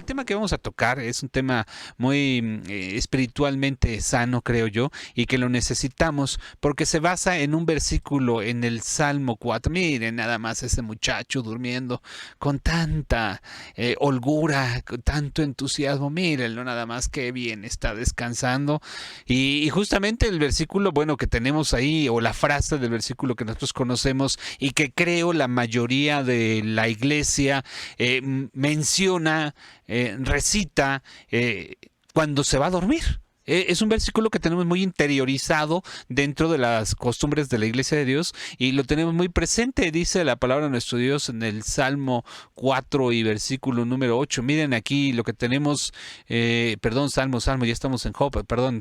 el tema que vamos a tocar es un tema muy espiritualmente sano, creo yo, y que lo necesitamos porque se basa en un versículo en el Salmo 4. Miren, nada más ese muchacho durmiendo con tanta holgura, con tanto entusiasmo. Mírenlo, nada más que bien está descansando. Y justamente el versículo, bueno, que tenemos ahí, o la frase del versículo que nosotros conocemos y que creo la mayoría de la iglesia menciona, recita cuando se va a dormir. Es un versículo que tenemos muy interiorizado dentro de las costumbres de la Iglesia de Dios y lo tenemos muy presente, dice la palabra de nuestro Dios en el Salmo 4 y versículo número 8. Miren aquí lo que tenemos, perdón, Salmo, ya estamos en Job, perdón,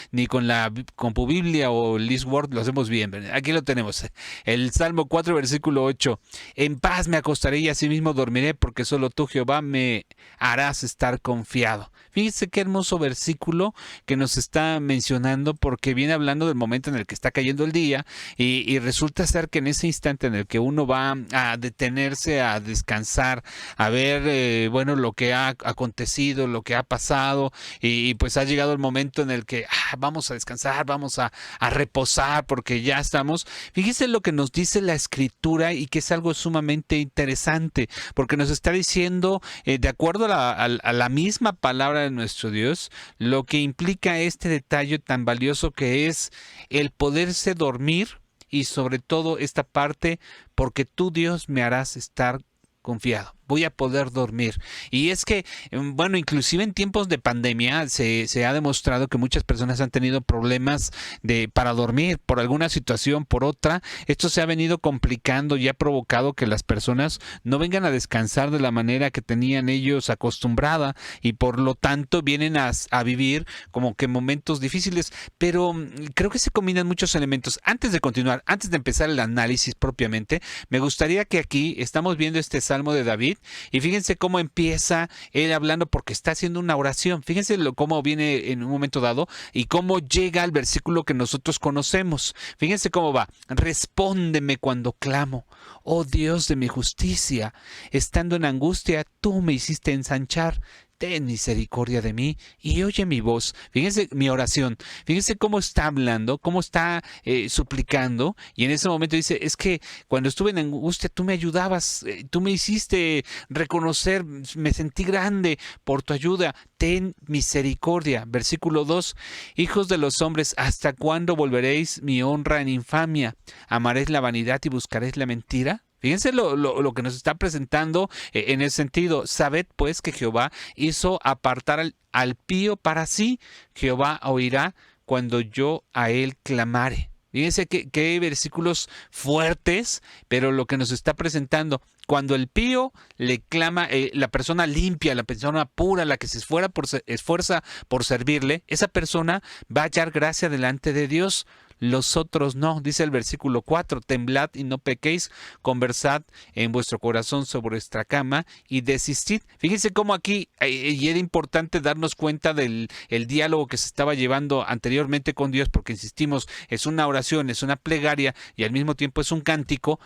ni con tu Biblia o List Word lo hacemos bien. Aquí lo tenemos, el Salmo 4 versículo 8. En paz me acostaré y asimismo dormiré porque solo tú, Jehová, me harás estar confiado. Fíjense qué hermoso versículo que nos está mencionando porque viene hablando del momento en el que está cayendo el día y resulta ser que en ese instante en el que uno va a detenerse, a descansar, a ver, bueno, lo que ha acontecido, lo que ha pasado y pues ha llegado el momento en el que vamos a descansar, vamos a reposar porque ya estamos. Fíjese lo que nos dice la Escritura y que es algo sumamente interesante porque nos está diciendo, de acuerdo a la misma palabra de nuestro Dios, lo que implica este detalle tan valioso que es el poderse dormir y sobre todo esta parte, porque tú, Dios, me harás estar confiado. Voy a poder dormir. Y es que, bueno, inclusive en tiempos de pandemia se ha demostrado que muchas personas han tenido problemas para dormir por alguna situación, por otra. Esto se ha venido complicando y ha provocado que las personas no vengan a descansar de la manera que tenían ellos acostumbrada y por lo tanto vienen a vivir como que momentos difíciles. Pero creo que se combinan muchos elementos. Antes de continuar, antes de empezar el análisis propiamente, me gustaría que aquí estamos viendo este Salmo de David. Y fíjense cómo empieza él hablando porque está haciendo una oración. Fíjense cómo viene en un momento dado y cómo llega al versículo que nosotros conocemos. Fíjense cómo va. Respóndeme cuando clamo. Oh Dios de mi justicia, estando en angustia, tú me hiciste ensanchar. Ten misericordia de mí y oye mi voz. Fíjense mi oración. Fíjense cómo está hablando, cómo está suplicando. Y en ese momento dice, es que cuando estuve en angustia tú me ayudabas, tú me hiciste reconocer, me sentí grande por tu ayuda. Ten misericordia. Versículo 2. Hijos de los hombres, ¿hasta cuándo volveréis mi honra en infamia? ¿Amaréis la vanidad y buscaréis la mentira? Fíjense lo que nos está presentando en ese sentido. Sabed pues que Jehová hizo apartar al pío para sí. Jehová oirá cuando yo a él clamare. Fíjense qué versículos fuertes, pero lo que nos está presentando. Cuando el pío le clama, la persona limpia, la persona pura, la que se esfuerza por servirle, esa persona va a hallar gracia delante de Dios. Los otros no, dice el versículo 4, temblad y no pequéis, conversad en vuestro corazón sobre vuestra cama y desistid. Fíjense cómo aquí, y era importante darnos cuenta del el diálogo que se estaba llevando anteriormente con Dios, porque insistimos, es una oración, es una plegaria y al mismo tiempo es un cántico.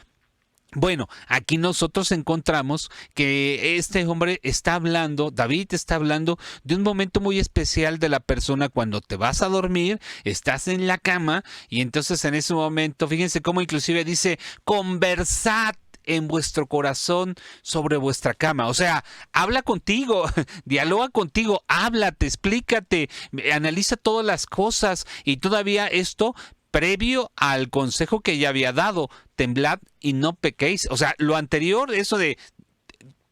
Bueno, aquí nosotros encontramos que este hombre está hablando, David está hablando de un momento muy especial de la persona cuando te vas a dormir, estás en la cama y entonces en ese momento, fíjense cómo inclusive dice, conversad en vuestro corazón sobre vuestra cama. O sea, habla contigo, dialoga contigo, háblate, explícate, analiza todas las cosas y todavía esto previo al consejo que ya había dado, temblad y no pequéis. O sea, lo anterior, eso de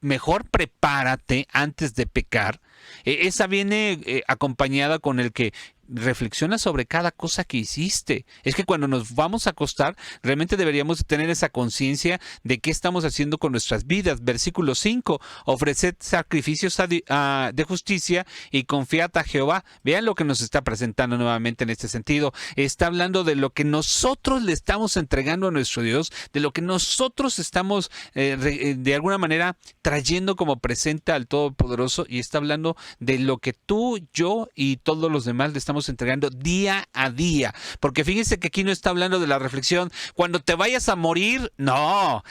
mejor prepárate antes de pecar, esa viene acompañada con el que reflexiona sobre cada cosa que hiciste. Es que cuando nos vamos a acostar, realmente deberíamos tener esa conciencia de qué estamos haciendo con nuestras vidas. Versículo 5, ofreced sacrificios de justicia y confiad a Jehová. Vean lo que nos está presentando nuevamente en este sentido. Está hablando de lo que nosotros le estamos entregando a nuestro Dios, de lo que nosotros estamos de alguna manera trayendo como presente al Todopoderoso, y está hablando de lo que tú, yo y todos los demás le estamos estamos entregando día a día. Porque fíjense que aquí no está hablando de la reflexión cuando te vayas a morir. No.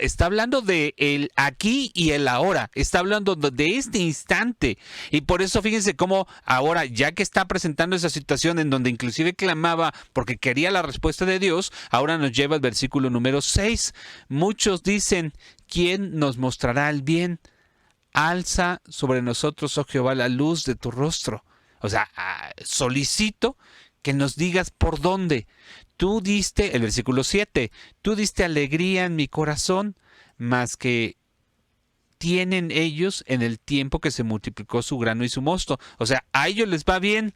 Está hablando de el aquí y el ahora. Está hablando de este instante. Y por eso fíjense cómo ahora, ya que está presentando esa situación en donde inclusive clamaba porque quería la respuesta de Dios, ahora nos lleva al versículo número 6. Muchos dicen, ¿quién nos mostrará el bien? Alza sobre nosotros, oh Jehová, la luz de tu rostro. O sea, solicito que nos digas por dónde. Tú diste, el versículo 7, tú diste alegría en mi corazón, mas que tienen ellos en el tiempo que se multiplicó su grano y su mosto. O sea, a ellos les va bien.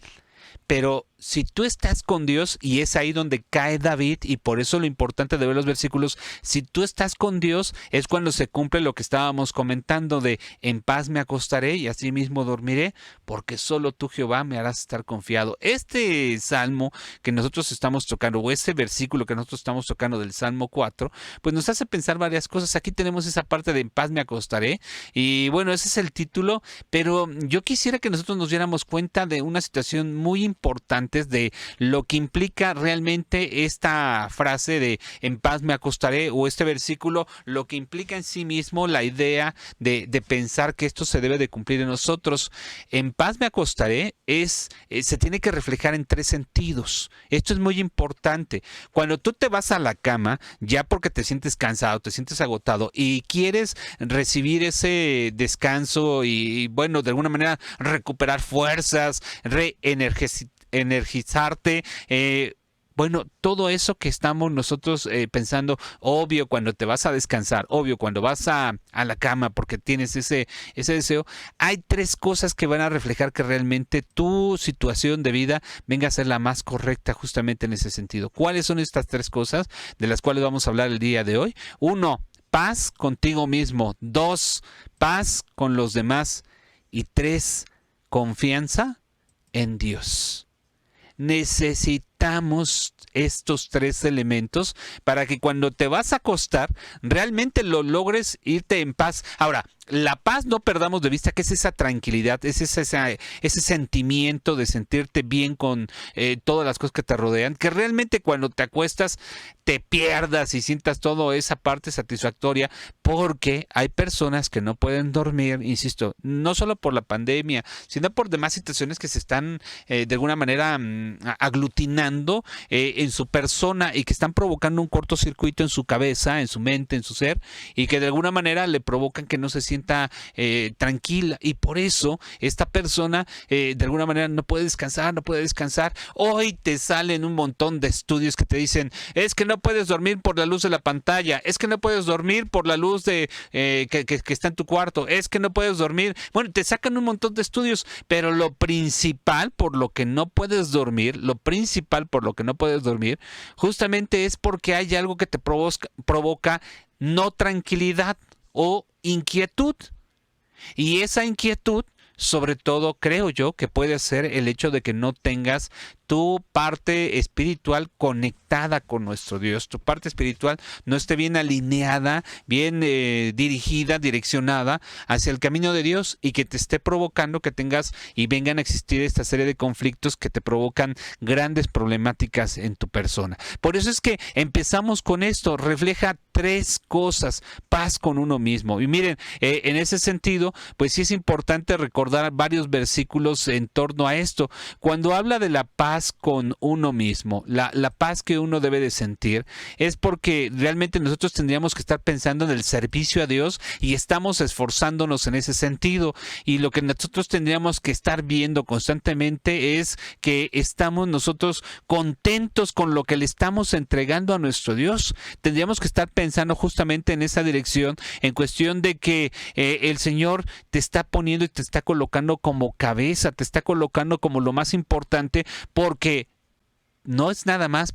Pero si tú estás con Dios, y es ahí donde cae David, y por eso lo importante de ver los versículos, si tú estás con Dios, es cuando se cumple lo que estábamos comentando de en paz me acostaré y así mismo dormiré, porque solo tú, Jehová, me harás estar confiado. Este salmo que nosotros estamos tocando, o este versículo que nosotros estamos tocando del Salmo 4, pues nos hace pensar varias cosas. Aquí tenemos esa parte de en paz me acostaré, y bueno, ese es el título, pero yo quisiera que nosotros nos diéramos cuenta de una situación muy importante de lo que implica realmente esta frase de en paz me acostaré, o este versículo, lo que implica en sí mismo la idea de pensar que esto se debe de cumplir en nosotros. En paz me acostaré se tiene que reflejar en 3 sentidos. Esto es muy importante. Cuando tú te vas a la cama, ya porque te sientes cansado, te sientes agotado y quieres recibir ese descanso y bueno, de alguna manera recuperar fuerzas, energizarte, bueno, todo eso que estamos nosotros pensando, obvio cuando te vas a descansar, obvio cuando vas a la cama porque tienes ese deseo, hay 3 cosas que van a reflejar que realmente tu situación de vida venga a ser la más correcta justamente en ese sentido. ¿Cuáles son estas 3 cosas de las cuales vamos a hablar el día de hoy? 1, paz contigo mismo. 2, paz con los demás. Y 3, confianza en Dios. Necesitamos estos 3 elementos para que cuando te vas a acostar realmente lo logres irte en paz. Ahora, la paz no perdamos de vista que es esa tranquilidad, es ese sentimiento de sentirte bien con todas las cosas que te rodean, que realmente cuando te acuestas te pierdas y sientas toda esa parte satisfactoria, porque hay personas que no pueden dormir, insisto, no solo por la pandemia, sino por demás situaciones que se están de alguna manera aglutinando en su persona y que están provocando un cortocircuito en su cabeza, en su mente, en su ser, y que de alguna manera le provocan que no se sienta tranquila, y por eso esta persona de alguna manera no puede descansar. Hoy te salen un montón de estudios que te dicen, es que no puedes dormir por la luz de la pantalla, es que no puedes dormir por la luz de que está en tu cuarto, es que no puedes dormir. Bueno, te sacan un montón de estudios, pero lo principal por lo que no puedes dormir, justamente es porque hay algo que te provoca no tranquilidad o inquietud. Y esa inquietud, sobre todo, creo yo que puede ser el hecho de que no tengas tu parte espiritual conectada con nuestro Dios, tu parte espiritual no esté bien alineada, bien dirigida, direccionada hacia el camino de Dios, y que te esté provocando que tengas y vengan a existir esta serie de conflictos que te provocan grandes problemáticas en tu persona. Por eso es que empezamos con esto, refleja 3 cosas, paz con uno mismo. Y miren, en ese sentido, pues sí es importante recordar varios versículos en torno a esto. Cuando habla de la paz con uno mismo, la paz que uno debe de sentir, es porque realmente nosotros tendríamos que estar pensando en el servicio a Dios y estamos esforzándonos en ese sentido, y lo que nosotros tendríamos que estar viendo constantemente es que estamos nosotros contentos con lo que le estamos entregando a nuestro Dios. Tendríamos que estar pensando justamente en esa dirección, en cuestión de que el Señor te está poniendo y te está colocando como cabeza, te está colocando como lo más importante, porque no es nada más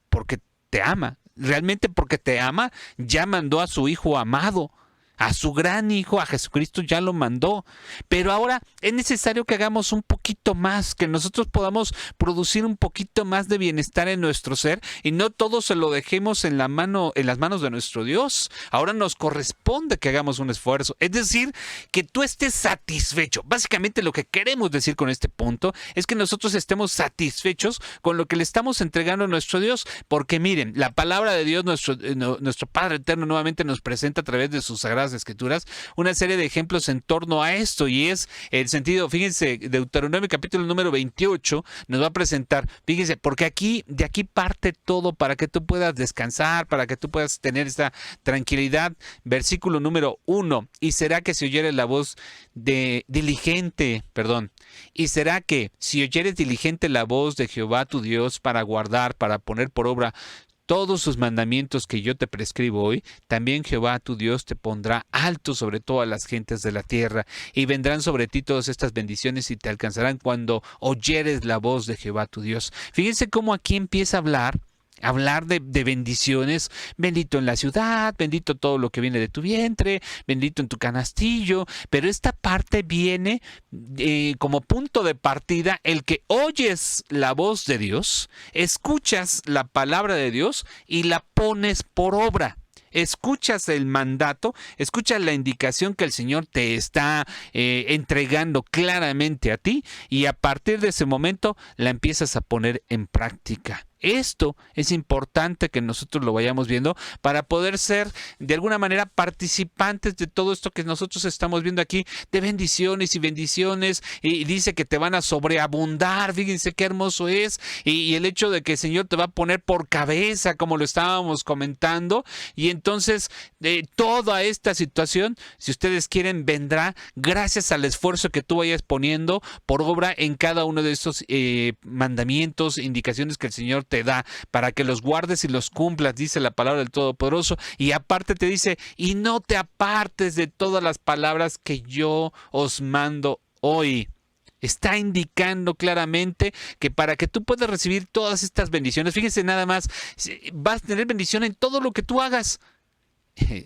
porque te ama. Realmente porque te ama, ya mandó a su Hijo amado. A su gran Hijo, a Jesucristo, ya lo mandó. Pero ahora es necesario que hagamos un poquito más, que nosotros podamos producir un poquito más de bienestar en nuestro ser y no todo se lo dejemos en la mano, en las manos de nuestro Dios. Ahora nos corresponde que hagamos un esfuerzo. Es decir, que tú estés satisfecho. Básicamente lo que queremos decir con este punto es que nosotros estemos satisfechos con lo que le estamos entregando a nuestro Dios. Porque miren, la palabra de Dios, nuestro Padre Eterno, nuevamente nos presenta a través de sus sagradas Escrituras una serie de ejemplos en torno a esto, y es el sentido. Fíjense, Deuteronomio capítulo número 28 nos va a presentar, fíjense, porque de aquí parte todo para que tú puedas descansar, para que tú puedas tener esta tranquilidad. Versículo número 1, y será que si oyeres la voz y será que si oyeres diligente la voz de Jehová tu Dios para guardar, para poner por obra todos sus mandamientos que yo te prescribo hoy, también Jehová tu Dios te pondrá alto sobre todas las gentes de la tierra, y vendrán sobre ti todas estas bendiciones y te alcanzarán cuando oyeres la voz de Jehová tu Dios. Fíjense cómo aquí empieza a hablar de bendiciones. Bendito en la ciudad, bendito todo lo que viene de tu vientre, bendito en tu canastillo. Pero esta parte viene como punto de partida, el que oyes la voz de Dios, escuchas la palabra de Dios y la pones por obra. Escuchas el mandato, escuchas la indicación que el Señor te está entregando claramente a ti, y a partir de ese momento la empiezas a poner en práctica. Esto es importante que nosotros lo vayamos viendo para poder ser de alguna manera participantes de todo esto que nosotros estamos viendo aquí, de bendiciones y bendiciones, y dice que te van a sobreabundar. Fíjense qué hermoso es, y el hecho de que el Señor te va a poner por cabeza, como lo estábamos comentando, y entonces toda esta situación, si ustedes quieren, vendrá gracias al esfuerzo que tú vayas poniendo por obra en cada uno de estos mandamientos, indicaciones que el Señor te da para que los guardes y los cumplas, dice la palabra del Todopoderoso. Y aparte te dice, y no te apartes de todas las palabras que yo os mando hoy. Está indicando claramente que para que tú puedas recibir todas estas bendiciones, fíjense nada más, vas a tener bendición en todo lo que tú hagas.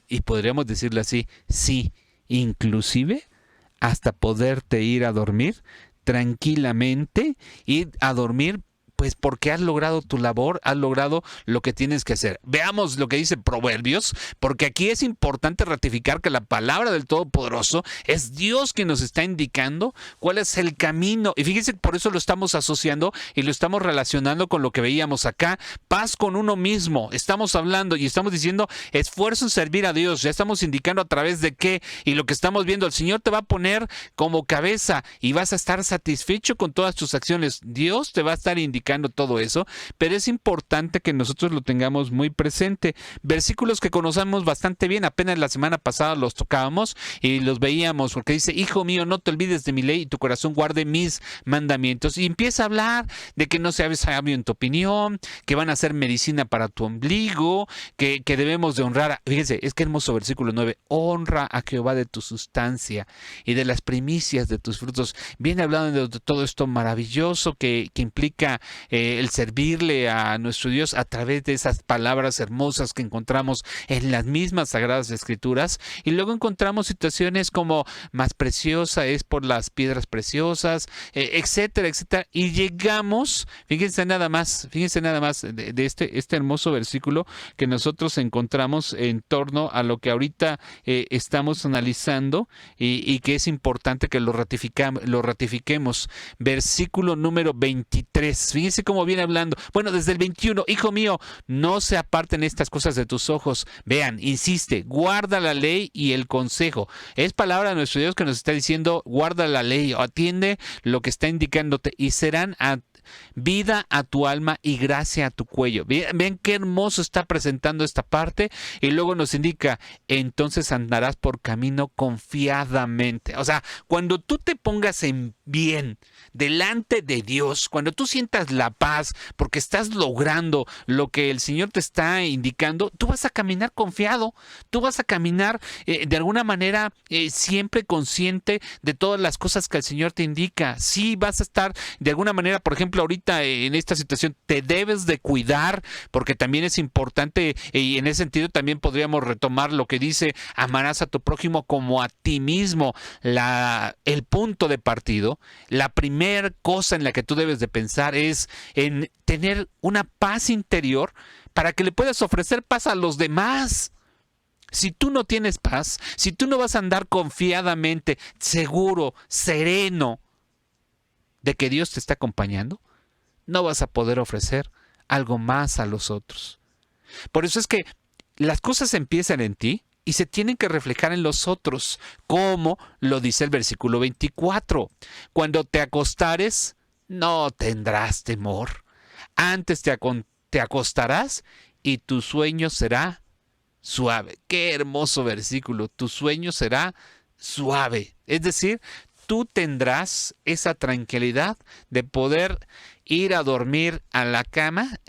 Y podríamos decirlo así, sí, inclusive hasta poderte ir a dormir tranquilamente, ir a dormir, pues porque has logrado tu labor, has logrado lo que tienes que hacer. Veamos lo que dice Proverbios, porque aquí es importante ratificar que la palabra del Todopoderoso es Dios quien nos está indicando cuál es el camino. Y fíjense, por eso lo estamos asociando y lo estamos relacionando con lo que veíamos acá. Paz con uno mismo. Estamos hablando y estamos diciendo esfuerzo en servir a Dios. Ya estamos indicando a través de qué, y lo que estamos viendo, el Señor te va a poner como cabeza y vas a estar satisfecho con todas tus acciones. Dios te va a estar indicando todo eso, pero es importante que nosotros lo tengamos muy presente. Versículos que conocemos bastante bien, apenas la semana pasada los tocábamos y los veíamos, porque dice, hijo mío, no te olvides de mi ley y tu corazón guarde mis mandamientos. Y empieza a hablar de que no seas sabio en tu opinión, que van a ser medicina para tu ombligo, que debemos de honrar. Fíjense, es que hermoso versículo 9, honra a Jehová de tu sustancia y de las primicias de tus frutos. Viene hablando de todo esto maravilloso que implica el servirle a nuestro Dios a través de esas palabras hermosas que encontramos en las mismas Sagradas Escrituras. Y luego encontramos situaciones como más preciosa es por las piedras preciosas, etcétera, etcétera. Y llegamos, fíjense nada más de este hermoso versículo que nosotros encontramos en torno a lo que ahorita estamos analizando, y que es importante que lo ratifiquemos. Versículo número 23. Fíjense cómo viene hablando. Bueno, desde el 21, hijo mío, no se aparten estas cosas de tus ojos. Vean, insiste, guarda la ley y el consejo. Es palabra de nuestro Dios que nos está diciendo, guarda la ley, atiende lo que está indicándote, y serán vida a tu alma y gracia a tu cuello. Ven qué hermoso está presentando esta parte, y luego nos indica, entonces andarás por camino confiadamente. O sea, cuando tú te pongas en bien delante de Dios, cuando tú sientas la paz porque estás logrando lo que el Señor te está indicando, tú vas a caminar confiado, tú vas a caminar de alguna manera siempre consciente de todas las cosas que el Señor te indica. Sí, vas a estar de alguna manera, por ejemplo, ahorita en esta situación te debes de cuidar, porque también es importante, y en ese sentido también podríamos retomar lo que dice: amarás a tu prójimo como a ti mismo. El punto de partido, la primera cosa en la que tú debes de pensar es en tener una paz interior para que le puedas ofrecer paz a los demás. Si tú no tienes paz, si tú no vas a andar confiadamente, seguro, sereno de que Dios te está acompañando, no vas a poder ofrecer algo más a los otros. Por eso es que las cosas empiezan en ti y se tienen que reflejar en los otros, como lo dice el versículo 24. Cuando te acostares, no tendrás temor. Antes te acostarás y tu sueño será suave. Qué hermoso versículo. Tu sueño será suave. Es decir, tú tendrás esa tranquilidad de poder ir a dormir a la cama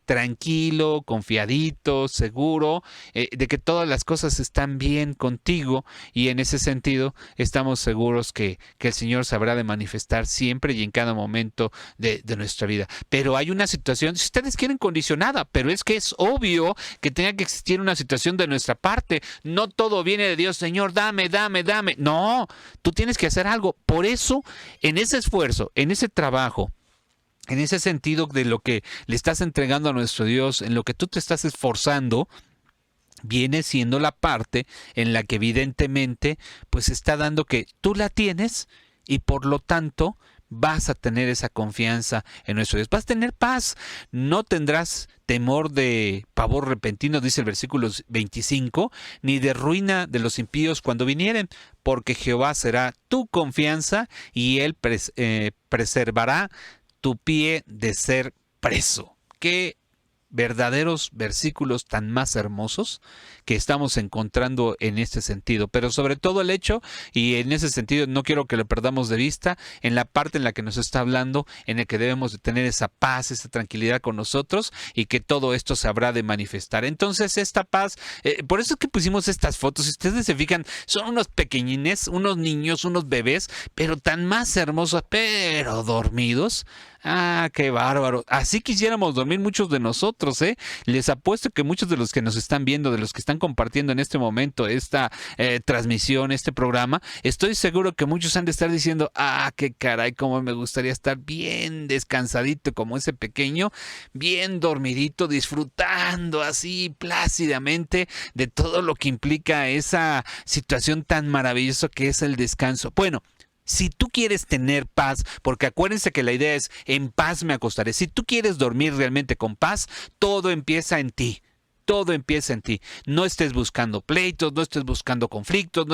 tranquilo, confiadito, seguro, de que todas las cosas están bien contigo, y en ese sentido estamos seguros que el Señor sabrá de manifestar siempre y en cada momento de nuestra vida. Pero hay una situación, si ustedes quieren, condicionada, pero es que es obvio que tenga que existir una situación de nuestra parte. No todo viene de Dios: Señor, dame, dame, dame. No, tú tienes que hacer algo. Por eso, en ese esfuerzo, en ese trabajo, en ese sentido de lo que le estás entregando a nuestro Dios, en lo que tú te estás esforzando, viene siendo la parte en la que evidentemente pues está dando que tú la tienes, y por lo tanto vas a tener esa confianza en nuestro Dios. Vas a tener paz, no tendrás temor de pavor repentino, dice el versículo 25, ni de ruina de los impíos cuando vinieren, porque Jehová será tu confianza y Él preservará tu pie de ser preso. Qué verdaderos versículos tan más hermosos que estamos encontrando en este sentido, pero sobre todo el hecho, y en ese sentido no quiero que lo perdamos de vista, en la parte en la que nos está hablando, en el que debemos de tener esa paz, esa tranquilidad con nosotros, y que todo esto se habrá de manifestar. Entonces esta paz, por eso es que pusimos estas fotos. Si ustedes se fijan, son unos pequeñines, unos niños, unos bebés, pero tan más hermosos, pero dormidos. Ah, qué bárbaro. Así quisiéramos dormir muchos de nosotros, ¿eh? Les apuesto que muchos de los que nos están viendo, de los que están compartiendo en este momento esta transmisión, este programa, estoy seguro que muchos han de estar diciendo: ah, qué caray, cómo me gustaría estar bien descansadito como ese pequeño, bien dormidito, disfrutando así plácidamente de todo lo que implica esa situación tan maravillosa que es el descanso. Bueno, si tú quieres tener paz, porque acuérdense que la idea es: en paz me acostaré. Si tú quieres dormir realmente con paz, todo empieza en ti. Todo empieza en ti. No estés buscando pleitos, no estés buscando conflictos,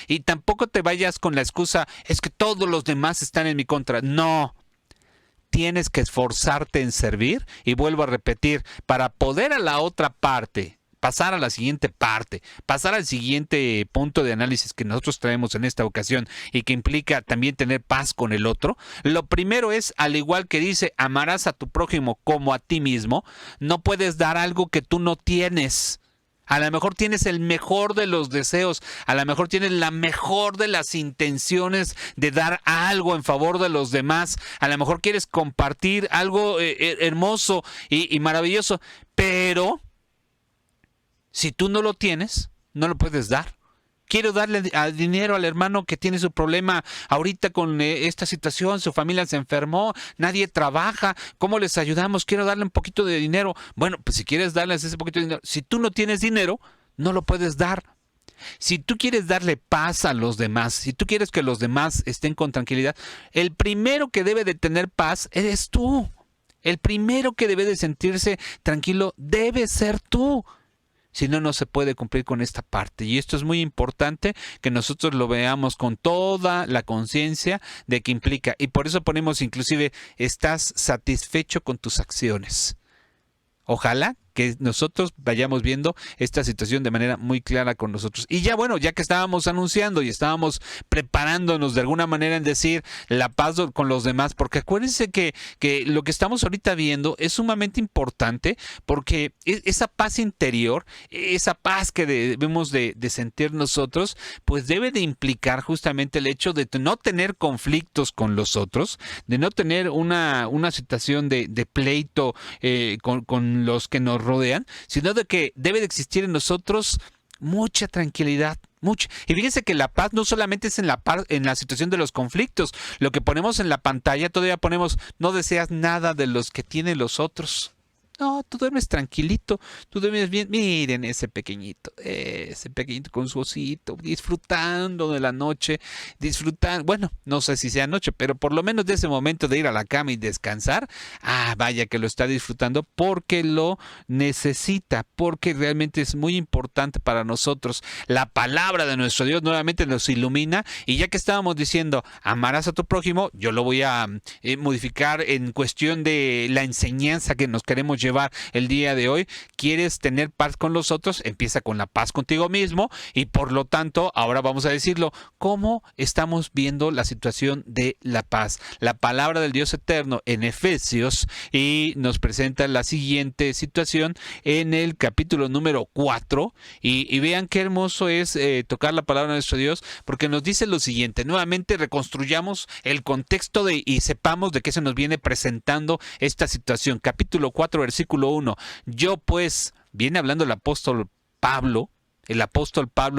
y tampoco te vayas con la excusa: es que todos los demás están en mi contra. No. Tienes que esforzarte en servir, y vuelvo a repetir, para poder a la otra parte, pasar a la siguiente parte, pasar al siguiente punto de análisis que nosotros traemos en esta ocasión, y que implica también tener paz con el otro. Lo primero es, al igual que dice, amarás a tu prójimo como a ti mismo. No puedes dar algo que tú no tienes. A lo mejor tienes el mejor de los deseos, a lo mejor tienes la mejor de las intenciones de dar algo en favor de los demás, a lo mejor quieres compartir algo hermoso y maravilloso, pero si tú no lo tienes, no lo puedes dar. Quiero darle dinero al hermano que tiene su problema ahorita con esta situación, su familia se enfermó, nadie trabaja, ¿cómo les ayudamos? Quiero darle un poquito de dinero. Bueno, pues si quieres darles ese poquito de dinero, si tú no tienes dinero, no lo puedes dar. Si tú quieres darle paz a los demás, si tú quieres que los demás estén con tranquilidad, el primero que debe de tener paz eres tú. El primero que debe de sentirse tranquilo debe ser tú. Si no, no se puede cumplir con esta parte. Y esto es muy importante que nosotros lo veamos con toda la conciencia de que implica. Y por eso ponemos inclusive: estás satisfecho con tus acciones. Ojalá que nosotros vayamos viendo esta situación de manera muy clara con nosotros. Y ya bueno, ya que estábamos anunciando y estábamos preparándonos de alguna manera en decir la paz con los demás, porque acuérdense que lo que estamos ahorita viendo es sumamente importante, porque esa paz interior, esa paz que debemos de sentir nosotros, pues debe de implicar justamente el hecho de no tener conflictos con los otros, de no tener una situación de pleito con los que nos rodean, sino de que debe de existir en nosotros mucha tranquilidad. Mucho. Y fíjense que la paz no solamente es en la situación de los conflictos. Lo que ponemos en la pantalla, todavía ponemos, no deseas nada de los que tienen los otros. No, tú duermes tranquilito, tú duermes bien. Miren ese pequeñito con su osito, disfrutando de la noche, disfrutando, bueno, no sé si sea noche, pero por lo menos de ese momento de ir a la cama y descansar, vaya que lo está disfrutando porque lo necesita, porque realmente es muy importante para nosotros. La palabra de nuestro Dios nuevamente nos ilumina, y ya que estábamos diciendo, amarás a tu prójimo, yo lo voy a modificar en cuestión de la enseñanza que nos queremos llevar el día de hoy. ¿Quieres tener paz con los otros? Empieza con la paz contigo mismo, y por lo tanto, ahora vamos a decirlo, ¿cómo estamos viendo la situación de la paz? La palabra del Dios eterno en Efesios y nos presenta la siguiente situación en el capítulo número 4, y vean qué hermoso es tocar la palabra de nuestro Dios, porque nos dice lo siguiente. Nuevamente reconstruyamos el contexto y sepamos de qué se nos viene presentando esta situación. Capítulo 4, versículo 1. Yo pues, viene hablando el apóstol Pablo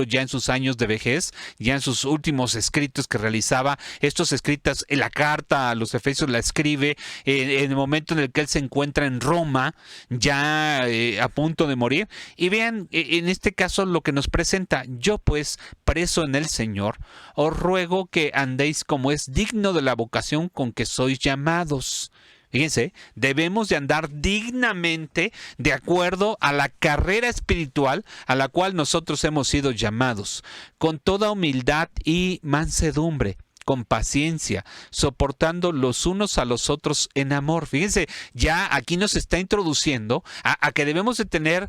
ya en sus años de vejez, ya en sus últimos escritos que realizaba. Estos escritos, en la carta a los Efesios la escribe en el momento en el que él se encuentra en Roma, ya a punto de morir. Y vean, en este caso lo que nos presenta: yo pues, preso en el Señor, os ruego que andéis como es digno de la vocación con que sois llamados. Fíjense, debemos de andar dignamente de acuerdo a la carrera espiritual a la cual nosotros hemos sido llamados, con toda humildad y mansedumbre, con paciencia, soportando los unos a los otros en amor. Fíjense, ya aquí nos está introduciendo a que debemos de tener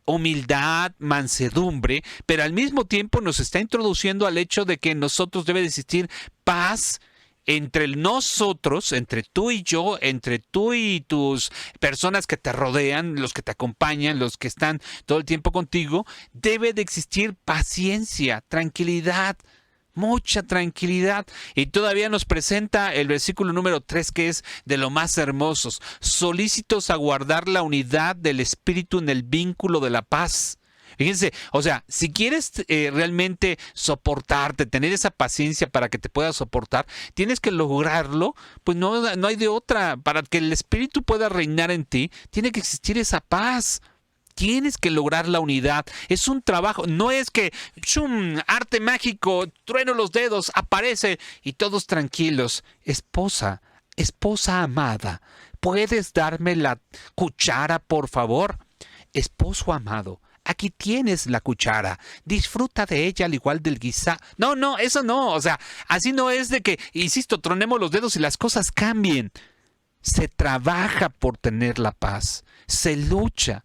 humildad, mansedumbre, pero al mismo tiempo nos está introduciendo al hecho de que en nosotros debe de existir paz entre nosotros, entre tú y yo, entre tú y tus personas que te rodean, los que te acompañan, los que están todo el tiempo contigo. Debe de existir paciencia, tranquilidad, mucha tranquilidad. Y todavía nos presenta el versículo número 3, que es de lo más hermosos: solícitos a guardar la unidad del espíritu en el vínculo de la paz. Fíjense, o sea, si quieres realmente soportarte, tener esa paciencia para que te puedas soportar, tienes que lograrlo, pues no hay de otra. Para que el Espíritu pueda reinar en ti, tiene que existir esa paz. Tienes que lograr la unidad. Es un trabajo. No es que arte mágico, trueno los dedos, aparece y todos tranquilos. Esposa amada, ¿puedes darme la cuchara, por favor? Esposo amado, aquí tienes la cuchara, disfruta de ella al igual del guisado. No, eso no. O sea, así no es de que, insisto, tronemos los dedos y las cosas cambien. Se trabaja por tener la paz, se lucha.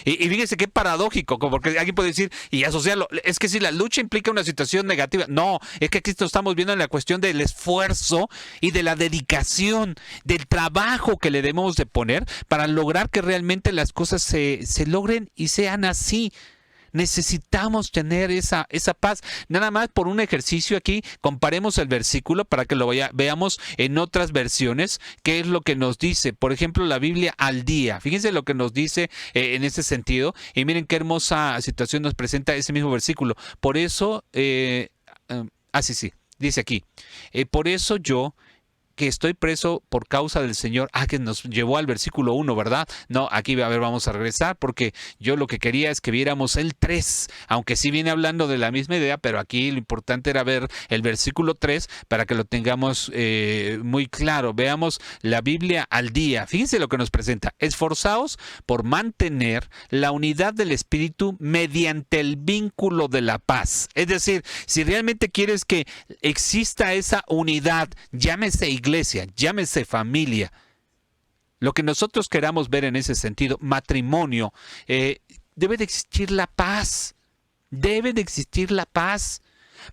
Y fíjense qué paradójico, porque alguien puede decir y asociarlo, es que si la lucha implica una situación negativa. No, es que aquí estamos viendo en la cuestión del esfuerzo y de la dedicación, del trabajo que le debemos de poner para lograr que realmente las cosas se logren y sean así. Necesitamos tener esa paz. Nada más por un ejercicio aquí, comparemos el versículo para que lo veamos en otras versiones, qué es lo que nos dice. Por ejemplo, la Biblia al día. Fíjense lo que nos dice en ese sentido. Y miren qué hermosa situación nos presenta ese mismo versículo. Por eso, sí, dice aquí, por eso yo, que estoy preso por causa del Señor. Que nos llevó al versículo 1, ¿verdad? No, aquí vamos a regresar, porque yo lo que quería es que viéramos el 3, aunque sí viene hablando de la misma idea, pero aquí lo importante era ver el versículo 3 para que lo tengamos muy claro. Veamos la Biblia al día. Fíjense lo que nos presenta: esforzaos por mantener la unidad del Espíritu mediante el vínculo de la paz. Es decir, si realmente quieres que exista esa unidad, llámese iglesia, llámese familia, lo que nosotros queramos ver en ese sentido, matrimonio, debe de existir la paz. Debe de existir la paz.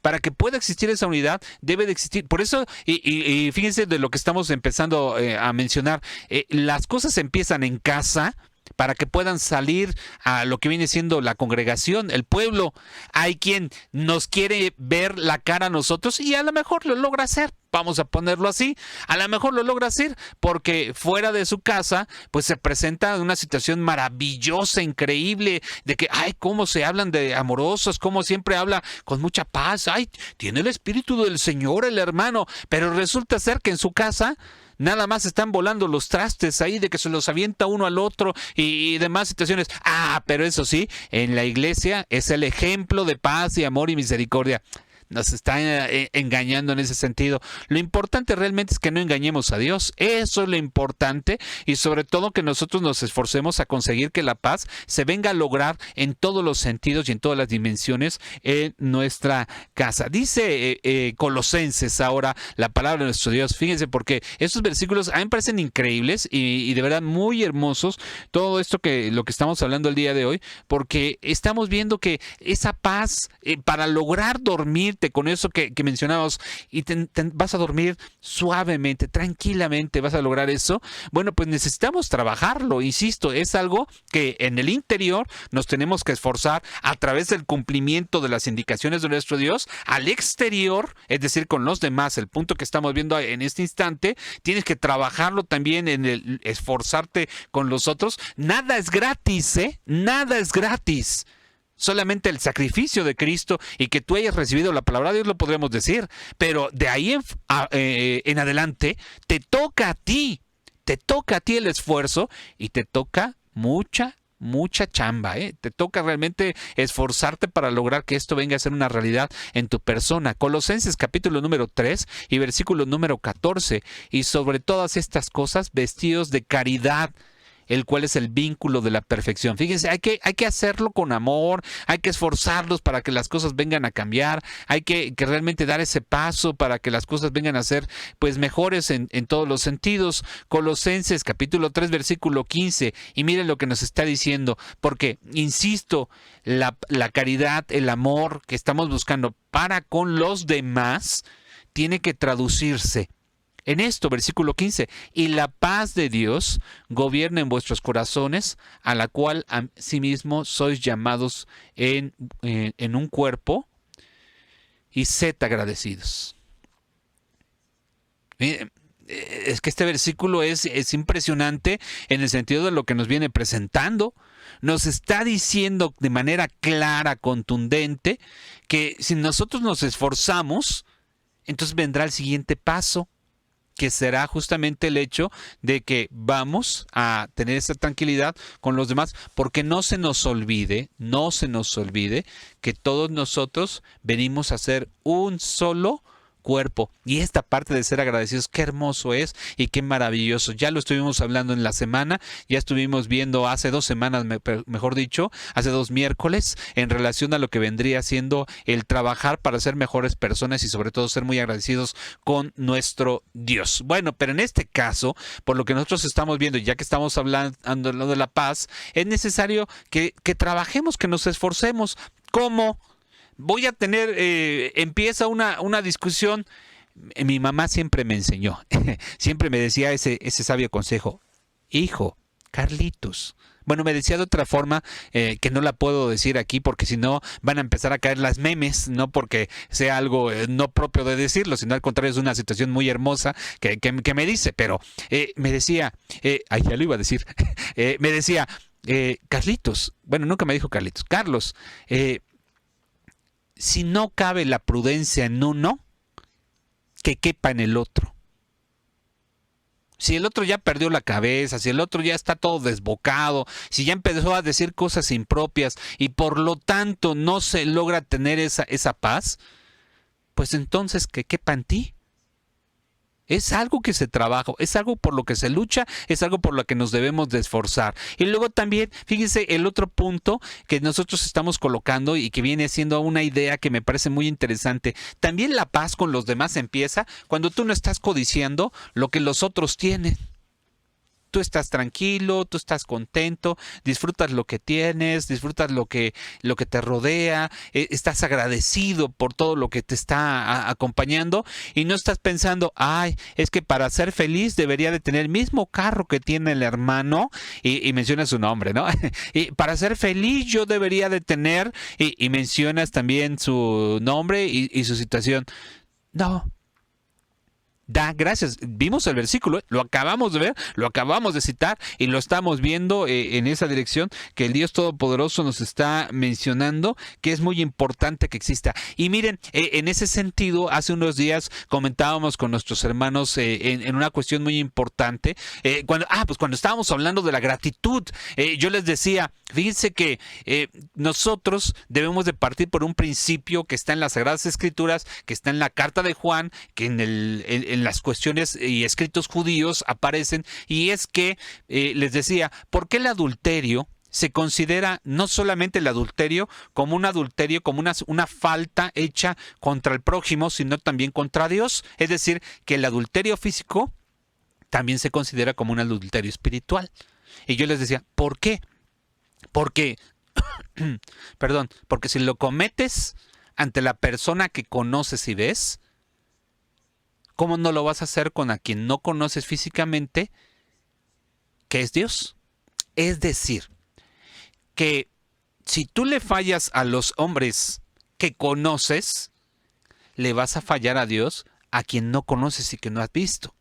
Para que pueda existir esa unidad, debe de existir. Por eso, y fíjense de lo que estamos empezando a mencionar, las cosas empiezan en casa para que puedan salir a lo que viene siendo la congregación, el pueblo. Hay quien nos quiere ver la cara a nosotros y a lo mejor lo logra hacer. Vamos a ponerlo así, a lo mejor lo logra hacer porque fuera de su casa pues se presenta una situación maravillosa, increíble, de que, ay, cómo se hablan de amorosos, cómo siempre habla con mucha paz, ay, tiene el espíritu del Señor el hermano, pero resulta ser que en su casa nada más están volando los trastes ahí de que se los avienta uno al otro y demás situaciones. Ah, pero eso sí, en la iglesia es el ejemplo de paz y amor y misericordia. Nos está engañando en ese sentido. Lo importante realmente es que no engañemos a Dios. Eso es lo importante y sobre todo que nosotros nos esforcemos a conseguir que la paz se venga a lograr en todos los sentidos y en todas las dimensiones en nuestra casa. Dice Colosenses ahora la palabra de nuestro Dios. Fíjense porque estos versículos a mí me parecen increíbles y de verdad muy hermosos. Todo esto lo que estamos hablando el día de hoy, porque estamos viendo que esa paz para lograr dormir con eso que mencionábamos y vas a dormir suavemente, tranquilamente, vas a lograr eso. Bueno, pues necesitamos trabajarlo, insisto, es algo que en el interior nos tenemos que esforzar a través del cumplimiento de las indicaciones de nuestro Dios. Al exterior, es decir, con los demás, el punto que estamos viendo en este instante, tienes que trabajarlo también en el esforzarte con los otros. Nada es gratis, nada es gratis. Solamente el sacrificio de Cristo y que tú hayas recibido la palabra de Dios lo podremos decir, pero de ahí en adelante te toca a ti el esfuerzo y te toca mucha chamba, Te toca realmente esforzarte para lograr que esto venga a ser una realidad en tu persona. Colosenses capítulo número 3 y versículo número 14, y sobre todas estas cosas vestidos de caridad, el cual es el vínculo de la perfección. Fíjense, hay que hacerlo con amor, hay que esforzarlos para que las cosas vengan a cambiar, hay que realmente dar ese paso para que las cosas vengan a ser pues mejores en todos los sentidos. Colosenses capítulo 3 versículo 15, y miren lo que nos está diciendo, porque, insisto, la caridad, el amor que estamos buscando para con los demás, tiene que traducirse en esto, versículo 15, y la paz de Dios gobierna en vuestros corazones, a la cual asimismo sois llamados en un cuerpo, y sed agradecidos. Es que este versículo es impresionante en el sentido de lo que nos viene presentando. Nos está diciendo de manera clara, contundente, que si nosotros nos esforzamos, entonces vendrá el siguiente paso, que será justamente el hecho de que vamos a tener esa tranquilidad con los demás, porque no se nos olvide que todos nosotros venimos a ser un solo cuerpo. Y esta parte de ser agradecidos, qué hermoso es y qué maravilloso. Ya lo estuvimos hablando en la semana, ya estuvimos viendo hace 2 semanas, mejor dicho, hace 2 miércoles, en relación a lo que vendría siendo el trabajar para ser mejores personas y sobre todo ser muy agradecidos con nuestro Dios. Bueno, pero en este caso, por lo que nosotros estamos viendo, ya que estamos hablando de la paz, es necesario que trabajemos, que nos esforcemos. ¿Cómo? Voy a tener, empieza una discusión. Mi mamá siempre me enseñó, siempre me decía ese sabio consejo: hijo, Carlitos. Bueno, me decía de otra forma que no la puedo decir aquí porque si no van a empezar a caer las memes, no porque sea algo no propio de decirlo, sino al contrario es una situación muy hermosa que me dice, pero me decía, ya lo iba a decir, me decía, Carlitos, bueno, nunca me dijo Carlitos, Carlos, si no cabe la prudencia en uno, que quepa en el otro. Si el otro ya perdió la cabeza, si el otro ya está todo desbocado, si ya empezó a decir cosas impropias y por lo tanto no se logra tener esa paz, pues entonces que quepa en ti. Es algo que se trabaja, es algo por lo que se lucha, es algo por lo que nos debemos de esforzar. Y luego también, fíjense, el otro punto que nosotros estamos colocando y que viene siendo una idea que me parece muy interesante. También la paz con los demás empieza cuando tú no estás codiciando lo que los otros tienen. tú estás tranquilo, tú estás contento, disfrutas lo que tienes, disfrutas lo que te rodea, estás agradecido por todo lo que te está acompañando y no estás pensando, ay, es que para ser feliz debería de tener el mismo carro que tiene el hermano y menciona su nombre, ¿no? Y para ser feliz yo debería de tener y mencionas también su nombre y su situación. No. Da gracias. Vimos el versículo, lo acabamos de ver, lo acabamos de citar y lo estamos viendo en esa dirección que el Dios Todopoderoso nos está mencionando, que es muy importante que exista. Y miren, en ese sentido, hace unos días comentábamos con nuestros hermanos en una cuestión muy importante, cuando estábamos hablando de la gratitud, yo les decía, fíjense que nosotros debemos de partir por un principio que está en las Sagradas Escrituras, que está en la carta de Juan, que en las cuestiones y escritos judíos aparecen, y es que les decía, ¿por qué el adulterio se considera no solamente el adulterio como un adulterio, como una falta hecha contra el prójimo, sino también contra Dios? Es decir, que el adulterio físico también se considera como un adulterio espiritual. Y yo les decía, ¿por qué? Porque, porque si lo cometes ante la persona que conoces y ves, ¿cómo no lo vas a hacer con a quien no conoces físicamente, que es Dios? Es decir, que si tú le fallas a los hombres que conoces, le vas a fallar a Dios, a quien no conoces y que no has visto.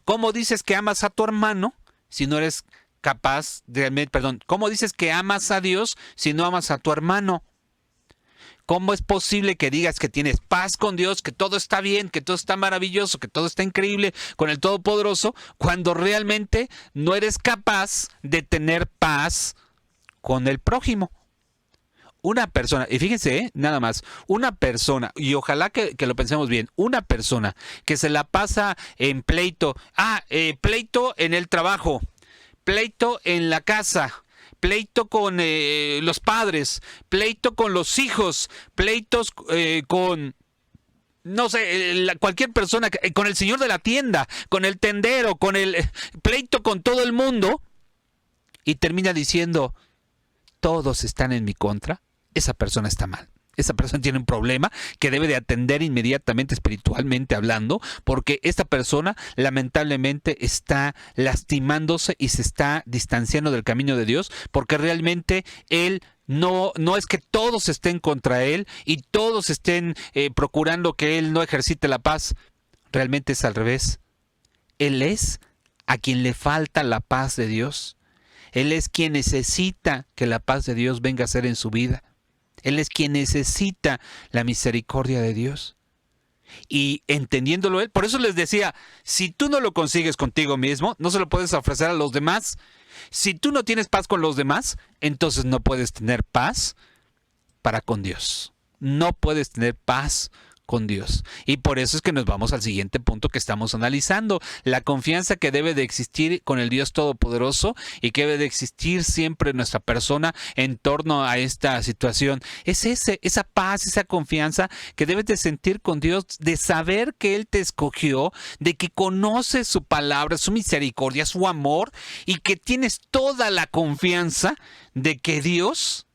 ¿Cómo dices que amas a tu hermano si no eres capaz de... ¿Cómo dices que amas a Dios si no amas a tu hermano? ¿Cómo es posible que digas que tienes paz con Dios, que todo está bien, que todo está maravilloso, que todo está increíble con el Todopoderoso, cuando realmente no eres capaz de tener paz con el prójimo? Una persona, y fíjense, nada más, una persona, y ojalá que lo pensemos bien, una persona que se la pasa en pleito, pleito en el trabajo, pleito en la casa, pleito con los padres, pleito con los hijos, pleitos con, no sé, cualquier persona, con el señor de la tienda, con el tendero, con el pleito con todo el mundo, y termina diciendo, todos están en mi contra. Esa persona está mal. Esa persona tiene un problema que debe de atender inmediatamente espiritualmente hablando, porque esta persona lamentablemente está lastimándose y se está distanciando del camino de Dios, porque realmente él no es que todos estén contra él y todos estén procurando que él no ejercite la paz. Realmente es al revés. Él es a quien le falta la paz de Dios. Él es quien necesita que la paz de Dios venga a ser en su vida. Él es quien necesita la misericordia de Dios. Y entendiéndolo él, por eso les decía, si tú no lo consigues contigo mismo, no se lo puedes ofrecer a los demás. Si tú no tienes paz con los demás, entonces no puedes tener paz para con Dios. No puedes tener paz con Dios. Y por eso es que nos vamos al siguiente punto que estamos analizando, la confianza que debe de existir con el Dios Todopoderoso y que debe de existir siempre en nuestra persona en torno a esta situación. Es esa paz, esa confianza que debes de sentir con Dios, de saber que Él te escogió, de que conoces su palabra, su misericordia, su amor, y que tienes toda la confianza de que Dios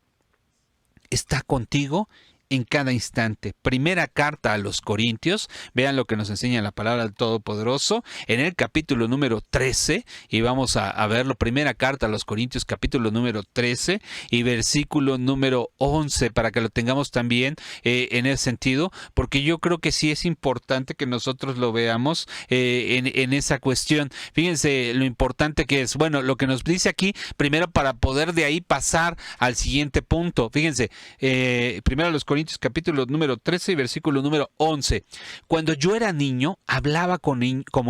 está contigo en cada instante. Primera carta a los Corintios, vean lo que nos enseña la palabra del Todopoderoso en el capítulo número 13, y vamos a verlo. Primera carta a los Corintios, capítulo número 13 y versículo número 11, para que lo tengamos también en ese sentido, porque yo creo que sí es importante que nosotros lo veamos en esa cuestión. Fíjense lo importante que es, bueno, lo que nos dice aquí, primero para poder de ahí pasar al siguiente punto. Fíjense, primero a los Corintios capítulo número 13 y versículo número 11. Cuando yo era niño, hablaba como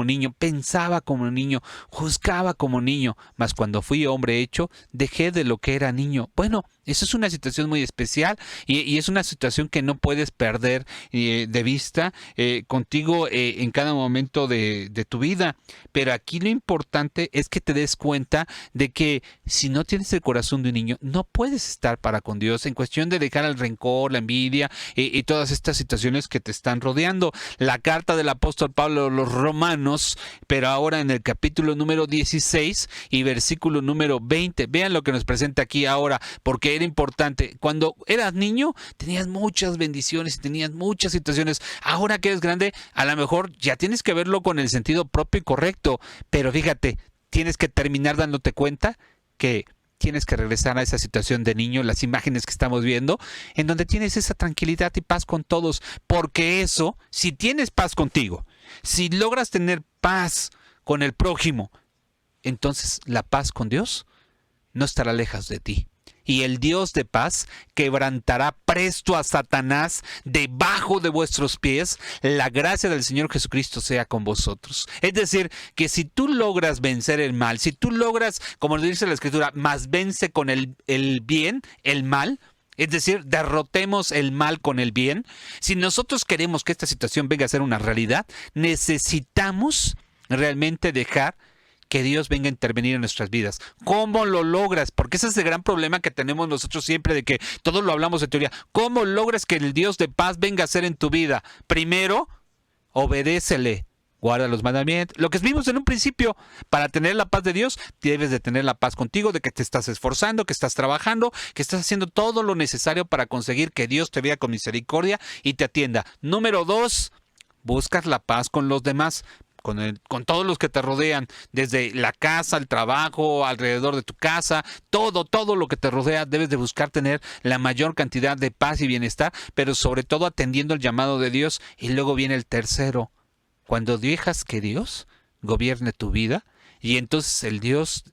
niño, pensaba como niño, juzgaba como niño, mas cuando fui hombre hecho, dejé de lo que era niño. Bueno, Eso es una situación muy especial y es una situación que no puedes perder de vista contigo en cada momento de tu vida. Pero aquí lo importante es que te des cuenta de que si no tienes el corazón de un niño, no puedes estar para con Dios en cuestión de dejar el rencor, la envidia y todas estas situaciones que te están rodeando. La carta del apóstol Pablo a los romanos, pero ahora en el capítulo número 16 y versículo número 20. Vean lo que nos presenta aquí ahora, porque era importante. Cuando eras niño tenías muchas bendiciones y tenías muchas situaciones. Ahora que eres grande, a lo mejor ya tienes que verlo con el sentido propio y correcto, pero fíjate, tienes que terminar dándote cuenta que tienes que regresar a esa situación de niño, las imágenes que estamos viendo, en donde tienes esa tranquilidad y paz con todos, porque eso, si tienes paz contigo, si logras tener paz con el prójimo, entonces la paz con Dios no estará lejos de ti. Y el Dios de paz quebrantará presto a Satanás debajo de vuestros pies. La gracia del Señor Jesucristo sea con vosotros. Es decir, que si tú logras vencer el mal, si tú logras, como dice la Escritura, más vence con el bien, el mal, es decir, derrotemos el mal con el bien. Si nosotros queremos que esta situación venga a ser una realidad, necesitamos realmente dejar que Dios venga a intervenir en nuestras vidas. ¿Cómo lo logras? Porque ese es el gran problema que tenemos nosotros siempre, de que todos lo hablamos de teoría. ¿Cómo logras que el Dios de paz venga a ser en tu vida? Primero, obedécele, guarda los mandamientos. Lo que vimos en un principio, para tener la paz de Dios, debes de tener la paz contigo, de que te estás esforzando, que estás trabajando, que estás haciendo todo lo necesario para conseguir que Dios te vea con misericordia y te atienda. Número 2, buscas la paz con los demás. Con todos los que te rodean, desde la casa, el trabajo, alrededor de tu casa, todo lo que te rodea, debes de buscar tener la mayor cantidad de paz y bienestar, pero sobre todo atendiendo el llamado de Dios. Y luego viene el tercero, cuando dejas que Dios gobierne tu vida, y entonces el Dios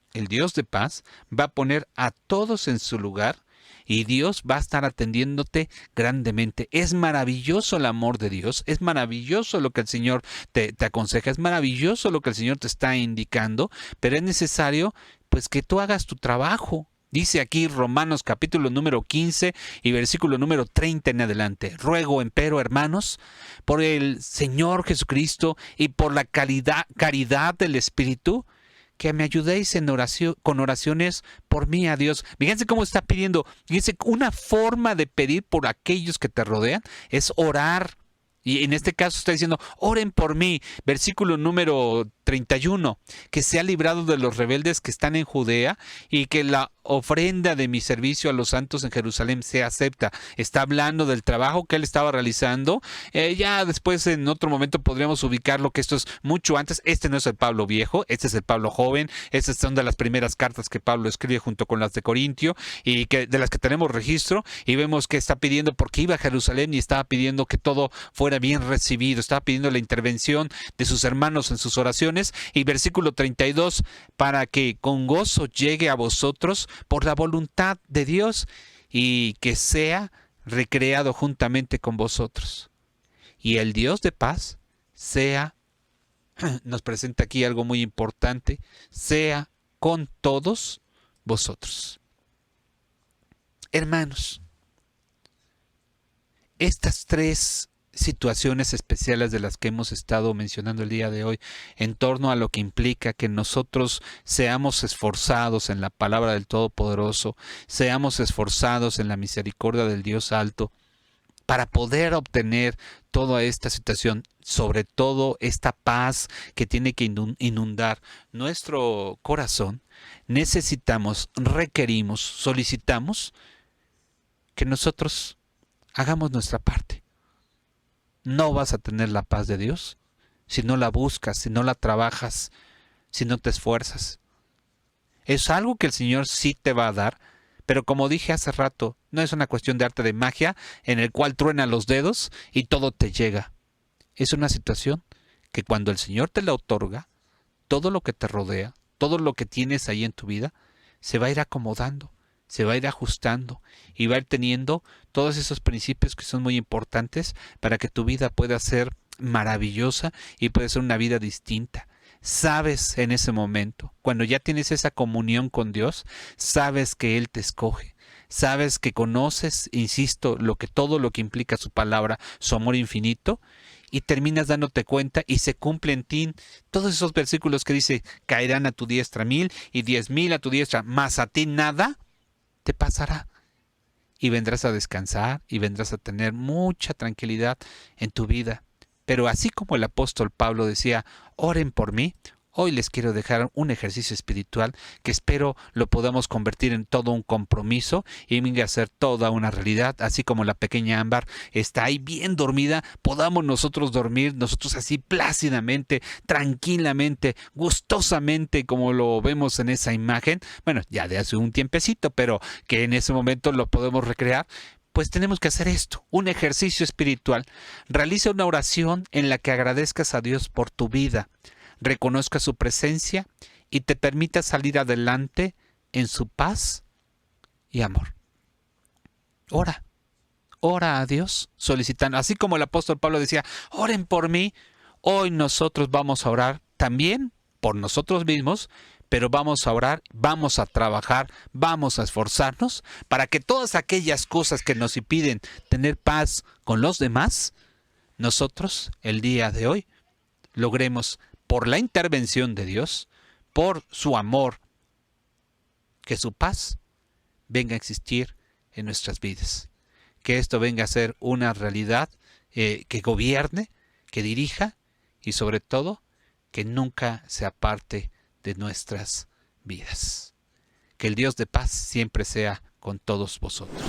de paz va a poner a todos en su lugar, y Dios va a estar atendiéndote grandemente. Es maravilloso el amor de Dios, es maravilloso lo que el Señor te aconseja, es maravilloso lo que el Señor te está indicando, pero es necesario pues que tú hagas tu trabajo. Dice aquí Romanos capítulo número 15 y versículo número 30 en adelante. Ruego, empero, hermanos, por el Señor Jesucristo y por la caridad del Espíritu, que me ayudéis en oración, con oraciones por mí a Dios. Fíjense cómo está pidiendo. Fíjense, una forma de pedir por aquellos que te rodean es orar. Y en este caso está diciendo, oren por mí. Versículo número 31, que sea librado de los rebeldes que están en Judea y que la ofrenda de mi servicio a los santos en Jerusalén sea acepta. Está hablando del trabajo que él estaba realizando. Ya después en otro momento podríamos ubicarlo, que esto es mucho antes. Este no es el Pablo viejo, este es el Pablo joven. Estas son de las primeras cartas que Pablo escribe junto con las de Corintio y que de las que tenemos registro, y vemos que está pidiendo, porque iba a Jerusalén y estaba pidiendo que todo fuera bien recibido, estaba pidiendo la intervención de sus hermanos en sus oraciones. Y versículo 32, para que con gozo llegue a vosotros por la voluntad de Dios y que sea recreado juntamente con vosotros. Y el Dios de paz sea, nos presenta aquí algo muy importante, sea con todos vosotros. Hermanos, estas tres situaciones especiales de las que hemos estado mencionando el día de hoy, en torno a lo que implica que nosotros seamos esforzados en la palabra del Todopoderoso, seamos esforzados en la misericordia del Dios Alto, para poder obtener toda esta situación, sobre todo esta paz que tiene que inundar nuestro corazón, necesitamos, requerimos, solicitamos que nosotros hagamos nuestra parte. No vas a tener la paz de Dios si no la buscas, si no la trabajas, si no te esfuerzas. Es algo que el Señor sí te va a dar, pero como dije hace rato, no es una cuestión de arte de magia en el cual truena los dedos y todo te llega. Es una situación que cuando el Señor te la otorga, todo lo que te rodea, todo lo que tienes ahí en tu vida, se va a ir acomodando, se va a ir ajustando y va a ir teniendo todos esos principios que son muy importantes para que tu vida pueda ser maravillosa y pueda ser una vida distinta. Sabes en ese momento, cuando ya tienes esa comunión con Dios, sabes que Él te escoge, sabes que conoces, insisto, todo lo que implica su palabra, su amor infinito, y terminas dándote cuenta y se cumple en ti todos esos versículos que dice, caerán a tu diestra 1000 y 10,000 a tu diestra, mas a ti nada te pasará. Y vendrás a descansar y vendrás a tener mucha tranquilidad en tu vida. Pero así como el apóstol Pablo decía, oren por mí, hoy les quiero dejar un ejercicio espiritual que espero lo podamos convertir en todo un compromiso y venga a ser toda una realidad, así como la pequeña Ámbar está ahí bien dormida, podamos nosotros dormir, nosotros así plácidamente, tranquilamente, gustosamente, como lo vemos en esa imagen, bueno, ya de hace un tiempecito, pero que en ese momento lo podemos recrear. Pues tenemos que hacer esto, un ejercicio espiritual. Realiza una oración en la que agradezcas a Dios por tu vida, reconozca su presencia y te permita salir adelante en su paz y amor. Ora, ora a Dios solicitando, así como el apóstol Pablo decía, oren por mí, hoy nosotros vamos a orar también por nosotros mismos, pero vamos a orar, vamos a trabajar, vamos a esforzarnos para que todas aquellas cosas que nos impiden tener paz con los demás, nosotros el día de hoy logremos, por la intervención de Dios, por su amor, que su paz venga a existir en nuestras vidas. Que esto venga a ser una realidad que gobierne, que dirija y sobre todo que nunca se aparte de nuestras vidas. Que el Dios de paz siempre sea con todos vosotros.